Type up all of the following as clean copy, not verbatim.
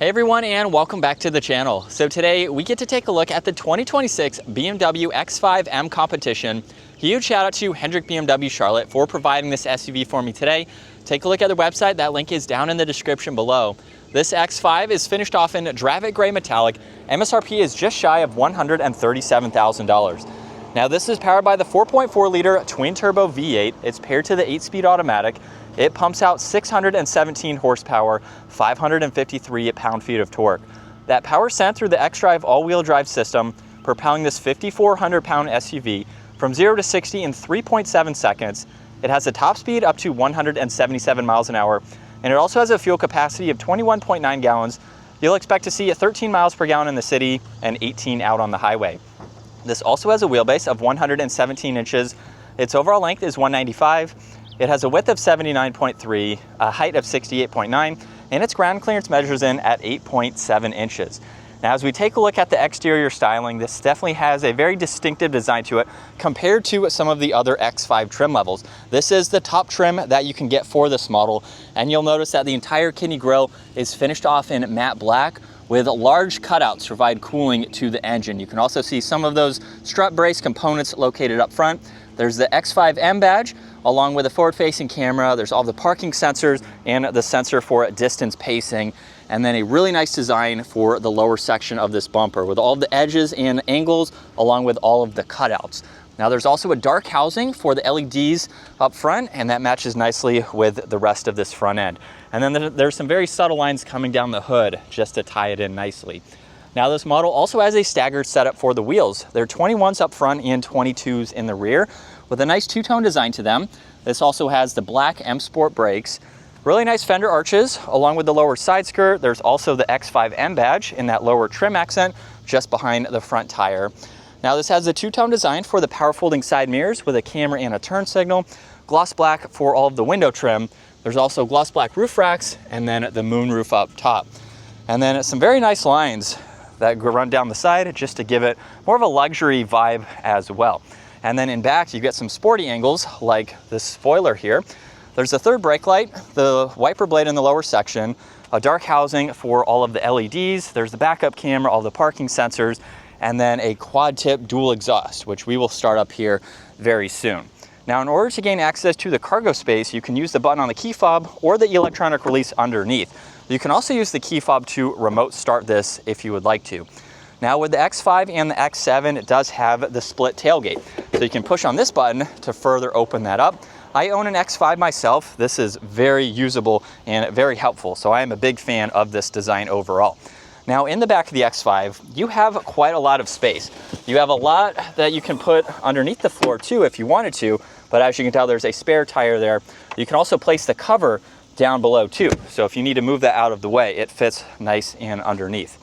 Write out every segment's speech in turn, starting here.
Hey everyone, and welcome back to the channel. So today we get to take a look at the 2026 BMW X5M Competition. Huge shout out to Hendrick BMW Charlotte for providing this SUV for me today. Take a look at their website, that link is down in the description below. This X5 is finished off in Dravit Gray Metallic. MSRP is just shy of $137,000. Now this is powered by the 4.4 liter twin turbo V8. It's paired to the 8-speed automatic. It pumps out 617 horsepower, 553 pound-feet of torque. That power sent through the xDrive all-wheel drive system, propelling this 5,400-pound SUV from 0 to 60 in 3.7 seconds. It has a top speed up to 177 miles an hour, and it also has a fuel capacity of 21.9 gallons. You'll expect to see 13 miles per gallon in the city and 18 out on the highway. This also has a wheelbase of 117 inches. Its overall length is 195. It has a width of 79.3, a height of 68.9, and its ground clearance measures in at 8.7 inches. Now, as we take a look at the exterior styling, this definitely has a very distinctive design to it compared to some of the other X5 trim levels. This is the top trim that you can get for this model, and you'll notice that the entire kidney grille is finished off in matte black with large cutouts to provide cooling to the engine. You can also see some of those strut brace components located up front. There's the X5M badge, along with a forward-facing camera. There's all the parking sensors and the sensor for distance pacing, and then a really nice design for the lower section of this bumper with all the edges and angles, along with all of the cutouts. Now there's also a dark housing for the LEDs up front, and that matches nicely with the rest of this front end. And then there's some very subtle lines coming down the hood just to tie it in nicely. Now this model also has a staggered setup for the wheels. They're 21s up front and 22s in the rear with a nice two-tone design to them. This also has the black M Sport brakes, really nice fender arches along with the lower side skirt. There's also the X5M badge in that lower trim accent just behind the front tire. Now this has a two-tone design for the power folding side mirrors with a camera and a turn signal, gloss black for all of the window trim. There's also gloss black roof racks and then the moonroof up top. And then some very nice lines that run down the side just to give it more of a luxury vibe as well. And then in back, you get some sporty angles like this spoiler here. There's a third brake light, the wiper blade in the lower section, a dark housing for all of the LEDs. There's the backup camera, all the parking sensors, and then a quad tip dual exhaust, which we will start up here very soon. Now, in order to gain access to the cargo space, you can use the button on the key fob or the electronic release underneath. You can also use the key fob to remote start this if you would like to. Now with the X5 and the X7, it does have the split tailgate. So you can push on this button to further open that up. I own an X5 myself. This is very usable and very helpful. So I am a big fan of this design overall. Now in the back of the X5, you have quite a lot of space. You have a lot that you can put underneath the floor too if you wanted to, but as you can tell, there's a spare tire there. You can also place the cover down below too. So if you need to move that out of the way, it fits nice and underneath.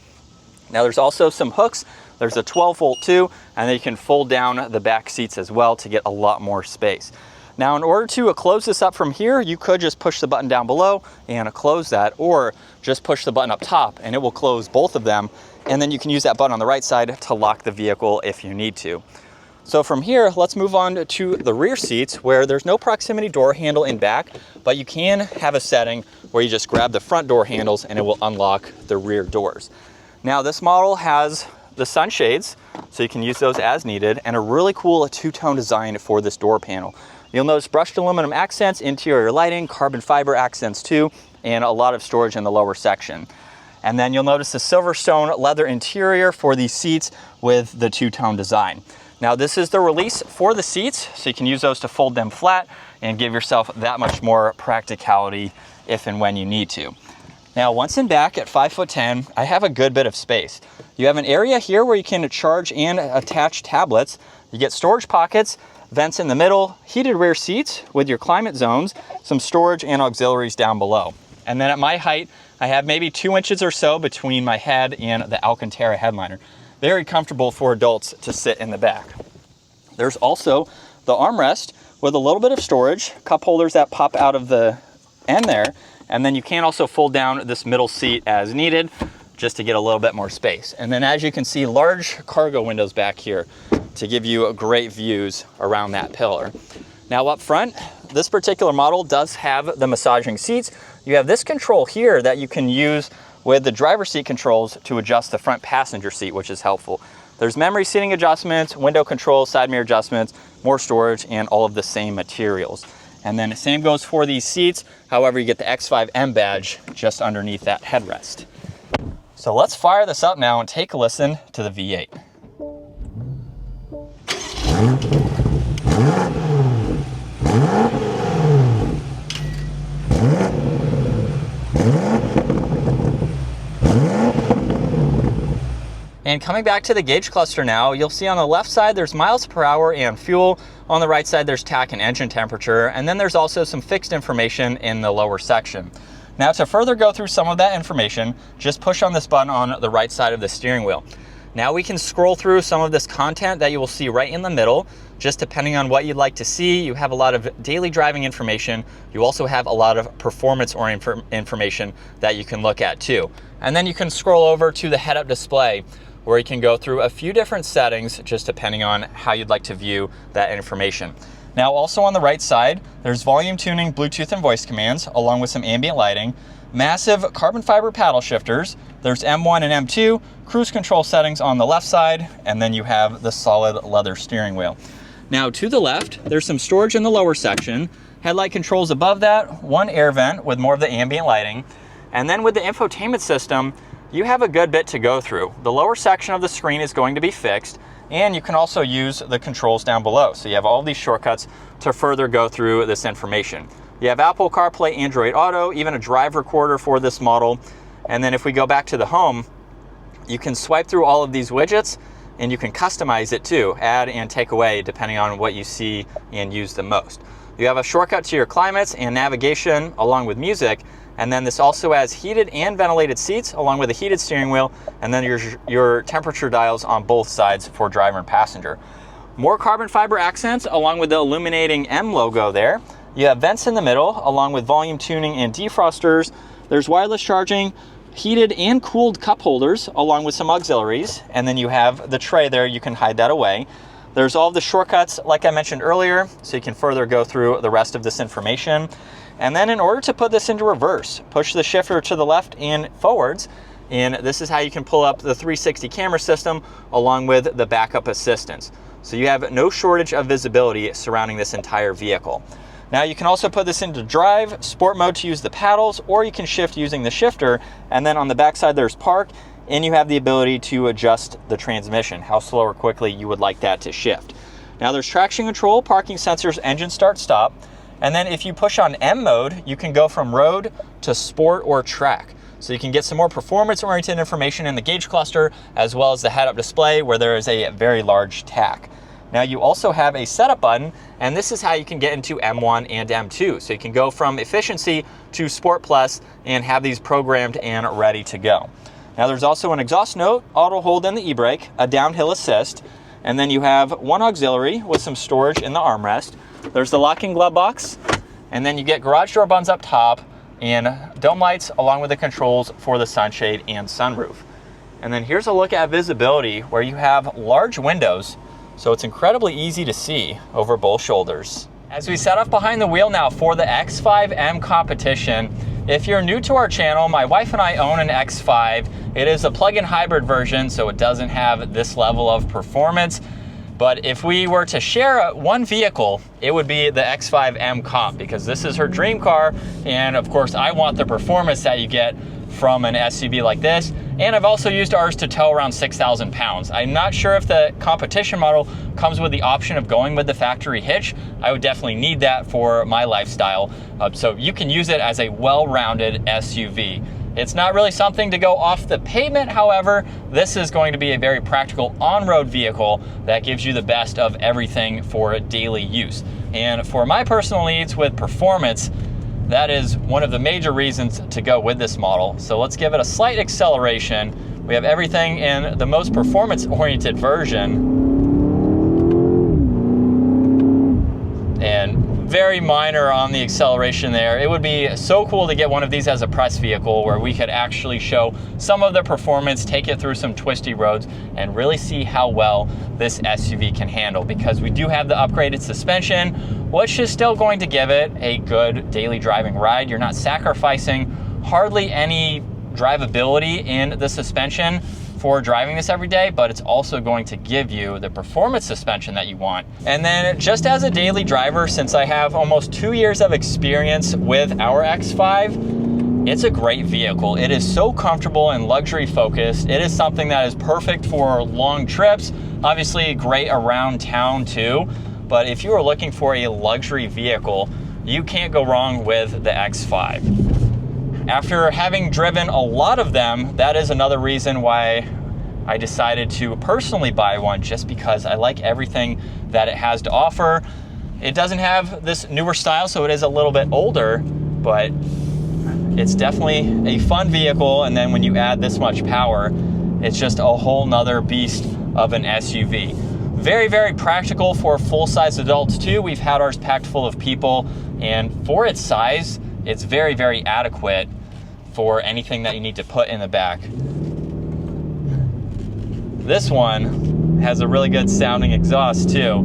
Now there's also some hooks. There's a 12-volt too, and then you can fold down the back seats as well to get a lot more space. Now in order to close this up from here, you could just push the button down below and close that, or just push the button up top and it will close both of them. And then you can use that button on the right side to lock the vehicle if you need to. So from here, let's move on to the rear seats where there's no proximity door handle in back, but you can have a setting where you just grab the front door handles and it will unlock the rear doors. Now this model has the sunshades, so you can use those as needed, and a really cool two-tone design for this door panel. You'll notice brushed aluminum accents, interior lighting, carbon fiber accents too, and a lot of storage in the lower section. And then you'll notice the Silverstone leather interior for these seats with the two-tone design. Now this is the release for the seats, so you can use those to fold them flat and give yourself that much more practicality if and when you need to. Now once in back at 5'10", I have a good bit of space. You have an area here where you can charge and attach tablets. You get storage pockets, vents in the middle, heated rear seats with your climate zones, some storage and auxiliaries down below. And then at my height, I have maybe 2 inches or so between my head and the Alcantara headliner. Very comfortable for adults to sit in the back. There's also the armrest with a little bit of storage, cup holders that pop out of the end there, and then you can also fold down this middle seat as needed just to get a little bit more space. And then as you can see, large cargo windows back here to give you great views around that pillar. Now up front, this particular model does have the massaging seats. You have this control here that you can use with the driver's seat controls to adjust the front passenger seat, which is helpful. There's memory seating adjustments, window controls, side mirror adjustments, more storage, and all of the same materials. And then the same goes for these seats. However, you get the X5M badge just underneath that headrest. So let's fire this up now and take a listen to the V8. And coming back to the gauge cluster now, you'll see on the left side there's miles per hour and fuel. On the right side there's tach and engine temperature, and then there's also some fixed information in the lower section. Now to further go through some of that information, just push on this button on the right side of the steering wheel. Now we can scroll through some of this content that you will see right in the middle, just depending on what you'd like to see. You have a lot of daily driving information. You also have a lot of performance-oriented information that you can look at too. And then you can scroll over to the head-up display, where you can go through a few different settings, just depending on how you'd like to view that information. Now also on the right side, there's volume tuning, Bluetooth and voice commands, along with some ambient lighting, massive carbon fiber paddle shifters, there's M1 and M2, cruise control settings on the left side, and then you have the solid leather steering wheel. Now to the left, there's some storage in the lower section, headlight controls above that, one air vent with more of the ambient lighting, and then with the infotainment system, you have a good bit to go through. The lower section of the screen is going to be fixed, and you can also use the controls down below. So you have all these shortcuts to further go through this information. You have Apple CarPlay, Android Auto, even a drive recorder for this model. And then if we go back to the home, you can swipe through all of these widgets and you can customize it too, add and take away depending on what you see and use the most. You have a shortcut to your climates and navigation along with music. And then this also has heated and ventilated seats along with a heated steering wheel, and then your temperature dials on both sides for driver and passenger. More carbon fiber accents along with the illuminating M logo there. You have vents in the middle along with volume tuning and defrosters. There's wireless charging, heated and cooled cup holders along with some auxiliaries, and then you have the tray there, you can hide that away. There's all of the shortcuts like I mentioned earlier, so you can further go through the rest of this information. And then in order to put this into reverse, push the shifter to the left and forwards, and this is how you can pull up the 360 camera system along with the backup assistance. So you have no shortage of visibility surrounding this entire vehicle. Now you can also put this into drive, sport mode to use the paddles, or you can shift using the shifter, and then on the back side there's park, and you have the ability to adjust the transmission, how slow or quickly you would like that to shift. Now there's traction control, parking sensors, engine start stop. And then if you push on M mode, you can go from road to sport or track. So you can get some more performance-oriented information in the gauge cluster, as well as the head-up display where there is a very large tach. Now you also have a setup button, and this is how you can get into M1 and M2. So you can go from efficiency to Sport Plus and have these programmed and ready to go. Now there's also an exhaust note, auto hold in the e-brake, a downhill assist, and then you have one auxiliary with some storage in the armrest. There's the locking glove box, and then you get garage door buttons up top and dome lights along with the controls for the sunshade and sunroof. And then here's a look at visibility where you have large windows, so it's incredibly easy to see over both shoulders. As we set up behind the wheel now for the X5M Competition, if you're new to our channel, my wife and I own an X5. It is a plug-in hybrid version, so it doesn't have this level of performance. But if we were to share one vehicle, it would be the X5M Comp, because this is her dream car. And of course, I want the performance that you get from an SUV like this. And I've also used ours to tow around 6,000 pounds. I'm not sure if the competition model comes with the option of going with the factory hitch. I would definitely need that for my lifestyle. So you can use it as a well-rounded SUV. It's not really something to go off the pavement. However, this is going to be a very practical on-road vehicle that gives you the best of everything for daily use. And for my personal needs with performance, that is one of the major reasons to go with this model. So let's give it a slight acceleration. We have everything in the most performance-oriented version. And very minor on the acceleration there. It would be so cool to get one of these as a press vehicle where we could actually show some of the performance, take it through some twisty roads, and really see how well this SUV can handle, because we do have the upgraded suspension, which is still going to give it a good daily driving ride. You're not sacrificing hardly any drivability in the suspension for driving this every day, but it's also going to give you the performance suspension that you want. And then just as a daily driver, since I have almost 2 years of experience with our X5, it's a great vehicle. It is so comfortable and luxury focused. It is something that is perfect for long trips, obviously great around town too. But if you are looking for a luxury vehicle, you can't go wrong with the X5. After having driven a lot of them, that is another reason why I decided to personally buy one, just because I like everything that it has to offer. It doesn't have this newer style, so it is a little bit older, but it's definitely a fun vehicle. And then when you add this much power, it's just a whole nother beast of an SUV. Very, very practical for full-size adults too. We've had ours packed full of people, and for its size, it's very, very adequate for anything that you need to put in the back. This one has a really good sounding exhaust too.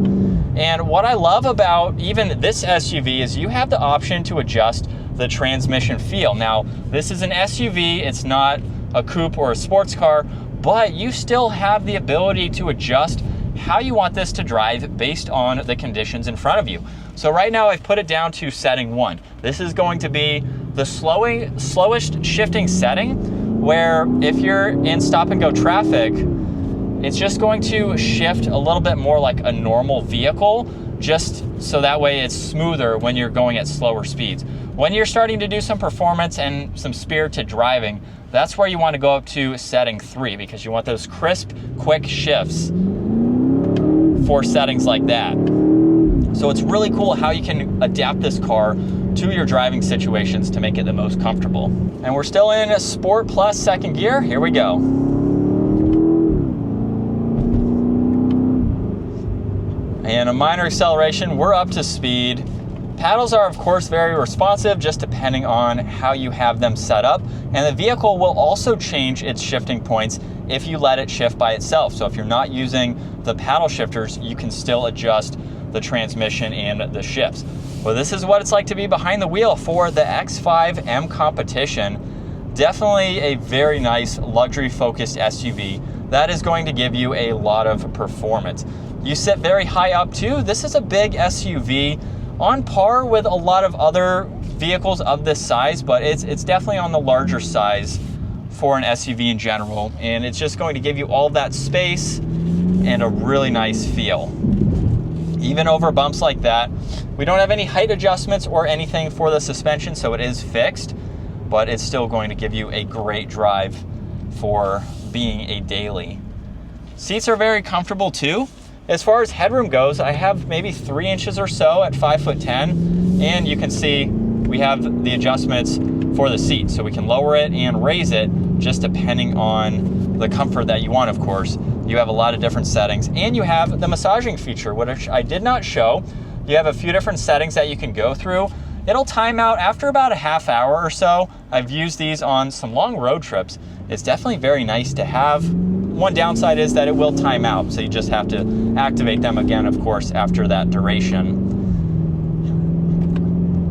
And what I love about even this SUV is you have the option to adjust the transmission feel. Now, this is an SUV, it's not a coupe or a sports car, but you still have the ability to adjust how you want this to drive based on the conditions in front of you. So right now I've put it down to setting 1. This is going to be the slowest shifting setting, where if you're in stop and go traffic, it's just going to shift a little bit more like a normal vehicle, just so that way it's smoother when you're going at slower speeds. When you're starting to do some performance and some spirited driving, that's where you want to go up to setting 3, because you want those crisp, quick shifts for settings like that. So it's really cool how you can adapt this car to your driving situations to make it the most comfortable. And we're still in Sport Plus second gear. Here we go. And a minor acceleration, we're up to speed. Paddles are of course very responsive, just depending on how you have them set up. And the vehicle will also change its shifting points if you let it shift by itself. So if you're not using the paddle shifters, you can still adjust the transmission and the shifts. Well, this is what it's like to be behind the wheel for the X5M Competition. Definitely a very nice luxury focused SUV that is going to give you a lot of performance. You sit very high up too. This is a big SUV on par with a lot of other vehicles of this size, but it's definitely on the larger size for an SUV in general. And it's just going to give you all that space and a really nice feel. Even over bumps like that. We don't have any height adjustments or anything for the suspension, so it is fixed, but it's still going to give you a great drive for being a daily. Seats are very comfortable too. As far as headroom goes, I have maybe 3 inches or so at 5'10", and you can see we have the adjustments for the seat, so we can lower it and raise it just depending on the comfort that you want, of course. You have a lot of different settings, and you have the massaging feature, which I did not show. You have a few different settings that you can go through. It'll time out after about a half hour or so. I've used these on some long road trips. It's definitely very nice to have. One downside is that it will time out, so you just have to activate them again, of course, after that duration.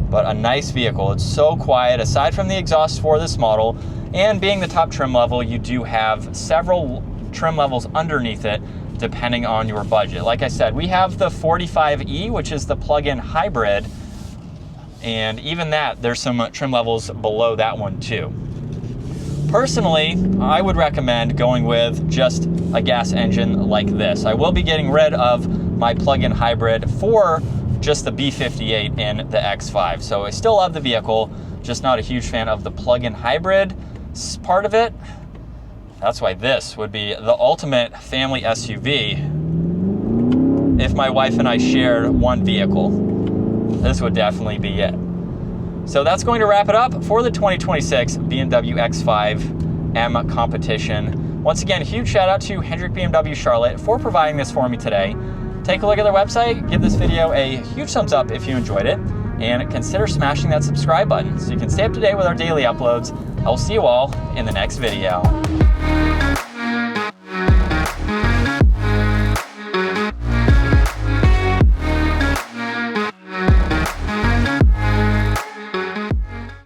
But a nice vehicle. It's so quiet. Aside from the exhaust for this model, and being the top trim level, you do have several trim levels underneath it depending on your budget. Like I said, we have the 45E, which is the plug-in hybrid, and even that, there's some trim levels below that one too. Personally, I would recommend going with just a gas engine like this. I will be getting rid of my plug-in hybrid for just the B58 in the X5. So I still love the vehicle, just not a huge fan of the plug-in hybrid part of it. That's why this would be the ultimate family SUV if my wife and I shared one vehicle. This would definitely be it. So that's going to wrap it up for the 2026 BMW X5M Competition. Once again, huge shout out to Hendrick BMW Charlotte for providing this for me today. take a look at their website, give this video a huge thumbs up if you enjoyed it, and consider smashing that subscribe button so you can stay up to date with our daily uploads. I will see you all in the next video.